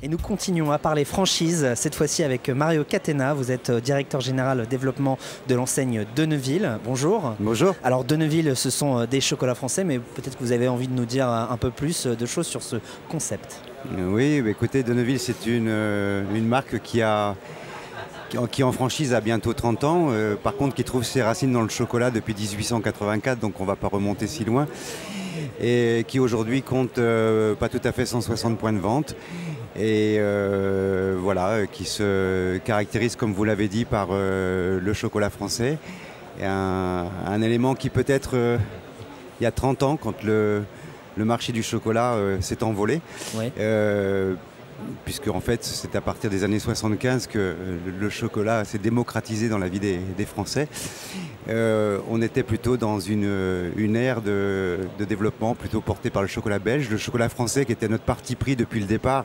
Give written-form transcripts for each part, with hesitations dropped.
Et nous continuons à parler franchise, cette fois-ci avec Mario Catena. Vous êtes directeur général développement de l'enseigne Denneville. Bonjour. Bonjour. Alors Denneville, ce sont des chocolats français, mais peut-être que vous avez envie de nous dire un peu plus de choses sur ce concept. Oui, écoutez, Denneville, c'est une marque qui en franchise a bientôt 30 ans, par contre qui trouve ses racines dans le chocolat depuis 1884, donc on ne va pas remonter si loin, et qui aujourd'hui compte pas tout à fait 160 points de vente, et voilà, qui se caractérise, comme vous l'avez dit, par le chocolat français, et un élément qui peut-être, il y a 30 ans, quand le marché du chocolat s'est envolé, Oui. Puisque en fait c'est à partir des années 75 que le chocolat s'est démocratisé dans la vie des Français. On était plutôt dans une ère de développement plutôt portée par le chocolat belge. Le chocolat français, qui était notre parti pris depuis le départ,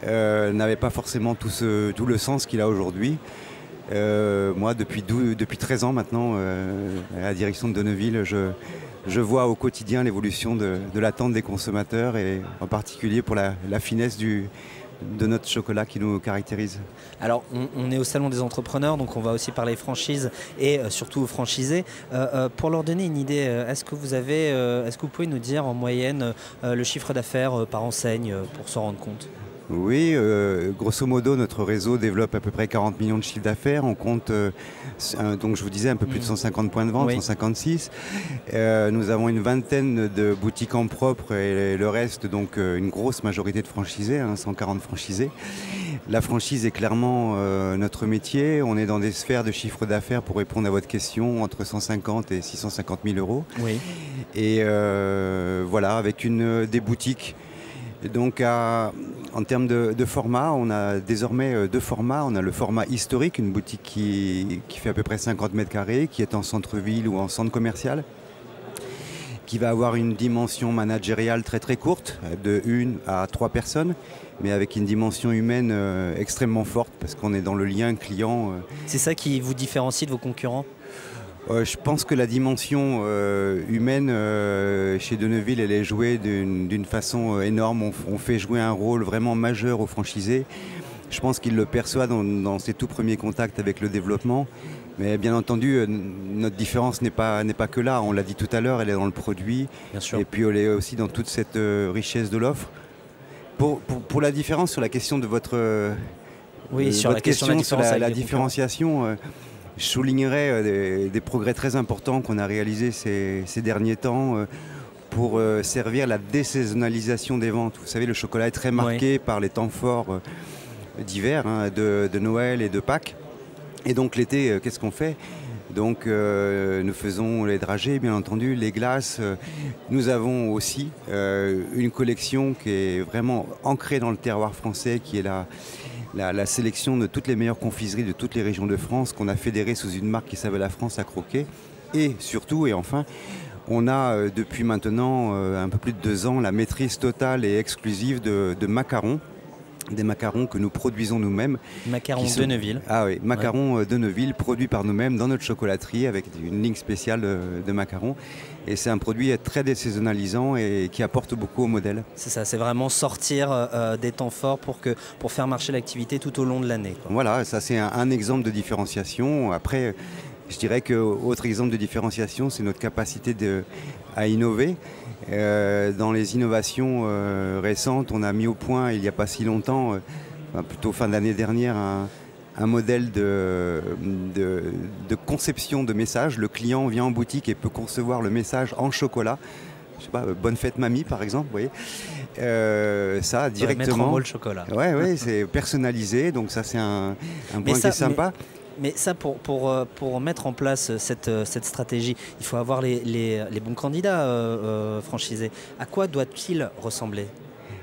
n'avait pas forcément tout le sens qu'il a aujourd'hui. Moi, depuis 13 ans maintenant, à la direction de Denneville, je vois au quotidien l'évolution de l'attente des consommateurs, et en particulier pour la finesse de notre chocolat qui nous caractérise. Alors on est au salon des entrepreneurs, donc on va aussi parler franchise et surtout franchisés. Pour leur donner une idée, est-ce que vous pouvez nous dire en moyenne le chiffre d'affaires par enseigne pour s'en rendre compte? Oui, grosso modo, notre réseau développe à peu près 40 millions de chiffres d'affaires. On compte, donc je vous disais, un peu plus de 150 points de vente, oui. 156. Nous avons une vingtaine de boutiques en propre, et le reste, donc une grosse majorité de franchisés, 140 franchisés. La franchise est clairement notre métier. On est dans des sphères de chiffre d'affaires, pour répondre à votre question, entre 150 et 650 000 euros. Oui. Et voilà, avec des boutiques. Et donc en termes de format, on a désormais deux formats. On a le format historique, une boutique qui fait à peu près 50 mètres carrés, qui est en centre-ville ou en centre commercial, qui va avoir une dimension managériale très très courte, de 1 à 3 personnes, mais avec une dimension humaine extrêmement forte, parce qu'on est dans le lien client. C'est ça qui vous différencie de vos concurrents ? Je pense que la dimension humaine chez Denneville, elle est jouée d'une façon énorme. On fait jouer un rôle vraiment majeur aux franchisés. Je pense qu'ils le perçoivent dans ses tout premiers contacts avec le développement. Mais bien entendu, notre différence n'est pas que là. On l'a dit tout à l'heure, elle est dans le produit. Bien sûr. Et puis elle est aussi dans toute cette richesse de l'offre. Pour la différence, sur la question de votre, oui, sur votre question sur la différenciation, je soulignerai des progrès très importants qu'on a réalisés ces derniers temps pour servir la désaisonnalisation des ventes. Vous savez, le chocolat est très marqué, oui, par les temps forts d'hiver, de Noël et de Pâques. Et donc l'été, qu'est-ce qu'on fait ? Donc nous faisons les dragées, bien entendu, les glaces. Nous avons aussi une collection qui est vraiment ancrée dans le terroir français, qui est la sélection de toutes les meilleures confiseries de toutes les régions de France, qu'on a fédérées sous une marque qui s'appelle La France à croquer. Et surtout, et enfin, on a depuis maintenant un peu plus de 2 ans la maîtrise totale et exclusive de macarons. Des macarons que nous produisons nous-mêmes. Macarons Denneville. Ah oui, macarons Denneville, produits par nous-mêmes dans notre chocolaterie, avec une ligne spéciale de macarons. Et c'est un produit très désaisonnalisant et qui apporte beaucoup au modèle. C'est ça, c'est vraiment sortir des temps forts pour faire marcher l'activité tout au long de l'année. Voilà, ça c'est un exemple de différenciation. Après, je dirais qu'autre exemple de différenciation, c'est notre capacité à innover. Dans les innovations récentes, on a mis au point, il n'y a pas si longtemps, plutôt fin d'année dernière, un modèle de conception de message. Le client vient en boutique et peut concevoir le message en chocolat. Je sais pas, bonne fête mamie par exemple, vous voyez. Ça directement. Mettre en mots le chocolat. Ouais, c'est personnalisé, donc ça c'est un point qui est sympa. Mais ça, pour mettre en place cette stratégie, il faut avoir les bons candidats franchisés. À quoi doit-il ressembler ?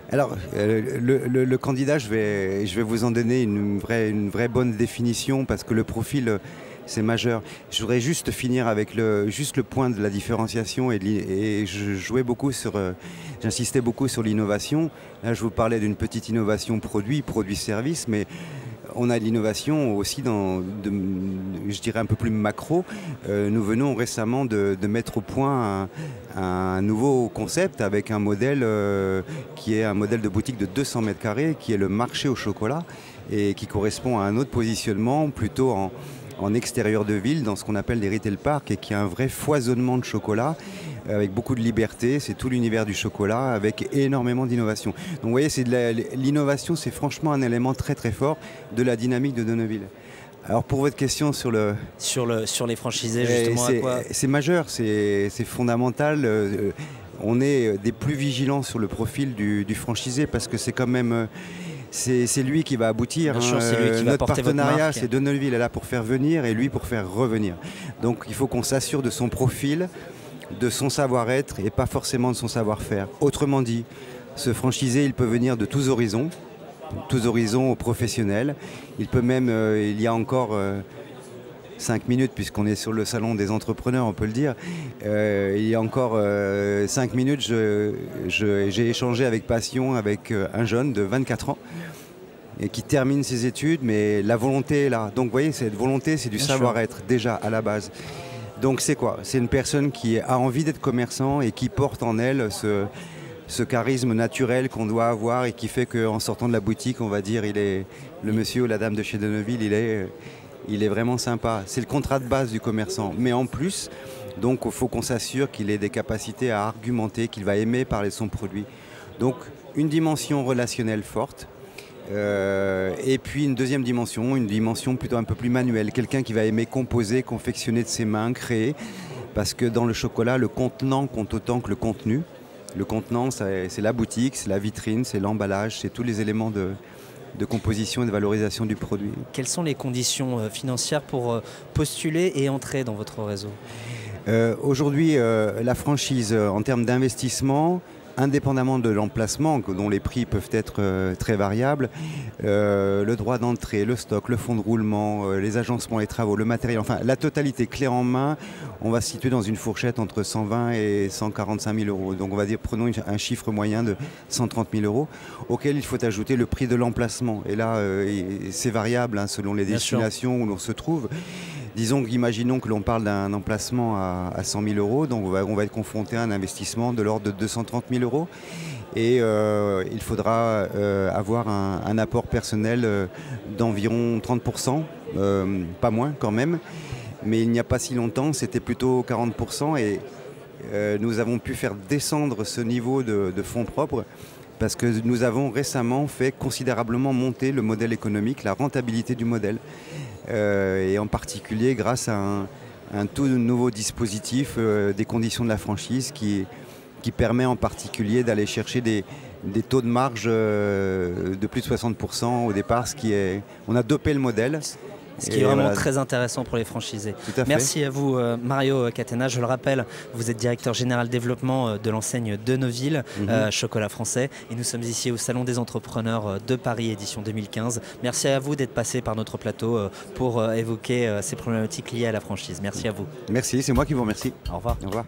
Alors, le candidat, je vais vous en donner une vraie bonne définition, parce que le profil, c'est majeur. Je voudrais juste finir avec juste le point de la différenciation, et j'insistais beaucoup sur l'innovation. Là, je vous parlais d'une petite innovation produit-service, mais on a de l'innovation aussi je dirais un peu plus macro. Nous venons récemment de mettre au point un nouveau concept avec un modèle qui est un modèle de boutique de 200 mètres carrés, qui est le marché au chocolat et qui correspond à un autre positionnement plutôt en extérieur de ville, dans ce qu'on appelle les retail parks, et qui a un vrai foisonnement de chocolat avec beaucoup de liberté. C'est tout l'univers du chocolat avec énormément d'innovation. Donc vous voyez, l'innovation, c'est franchement un élément très très fort de la dynamique de Donneville. Alors pour votre question sur les franchisés, justement, c'est majeur, c'est fondamental. On est des plus vigilants sur le profil du franchisé, parce que c'est quand même c'est lui qui va aboutir. Bien sûr, c'est lui qui va notre porter partenariat, votre marque. c'est Donneville est là pour faire venir et lui pour faire revenir. Donc il faut qu'on s'assure de son profil, de son savoir-être et pas forcément de son savoir-faire. Autrement dit, ce franchisé, il peut venir de tous horizons professionnels. Il peut même, il y a encore 5 minutes, puisqu'on est sur le salon des entrepreneurs, on peut le dire. Il y a encore 5 minutes, j'ai échangé avec passion avec un jeune de 24 ans et qui termine ses études, mais la volonté est là. Donc vous voyez, cette volonté, c'est du savoir-être déjà à la base. Donc c'est quoi? C'est une personne qui a envie d'être commerçant et qui porte en elle ce charisme naturel qu'on doit avoir et qui fait qu'en sortant de la boutique, on va dire, le monsieur ou la dame de chez Donneville, il est vraiment sympa. C'est le contrat de base du commerçant. Mais en plus, donc, il faut qu'on s'assure qu'il ait des capacités à argumenter, qu'il va aimer parler de son produit. Donc une dimension relationnelle forte. Et puis une deuxième dimension, une dimension plutôt un peu plus manuelle. Quelqu'un qui va aimer composer, confectionner de ses mains, créer. Parce que dans le chocolat, le contenant compte autant que le contenu. Le contenant, c'est la boutique, c'est la vitrine, c'est l'emballage, c'est tous les éléments de composition et de valorisation du produit. Quelles sont les conditions financières pour postuler et entrer dans votre réseau? Aujourd'hui, la franchise, en termes d'investissement, indépendamment de l'emplacement, dont les prix peuvent être très variables, le droit d'entrée, le stock, le fonds de roulement, les agencements, les travaux, le matériel, enfin la totalité clé en main, on va se situer dans une fourchette entre 120 et 145 000 euros. Donc on va dire, prenons un chiffre moyen de 130 000 euros, auquel il faut ajouter le prix de l'emplacement. Et là, c'est variable selon les destinations où l'on se trouve. Disons qu'imaginons que l'on parle d'un emplacement à 100 000 euros, donc on va être confronté à un investissement de l'ordre de 230 000 euros. Et il faudra avoir un apport personnel d'environ 30%, pas moins quand même. Mais il n'y a pas si longtemps, c'était plutôt 40%. Et nous avons pu faire descendre ce niveau de fonds propres parce que nous avons récemment fait considérablement monter le modèle économique, la rentabilité du modèle. Et en particulier grâce à un tout nouveau dispositif des conditions de la franchise qui permet en particulier d'aller chercher des taux de marge de plus de 60% au départ, on a dopé le modèle. Ce qui est vraiment très intéressant pour les franchisés. Tout à fait. Merci à vous Mario Catena. Je le rappelle, vous êtes directeur général développement de l'enseigne Donneville, chocolat français. Et nous sommes ici au Salon des entrepreneurs de Paris, édition 2015. Merci à vous d'être passé par notre plateau pour évoquer ces problématiques liées à la franchise. Merci à vous. Merci, c'est moi qui vous remercie. Au revoir. Au revoir.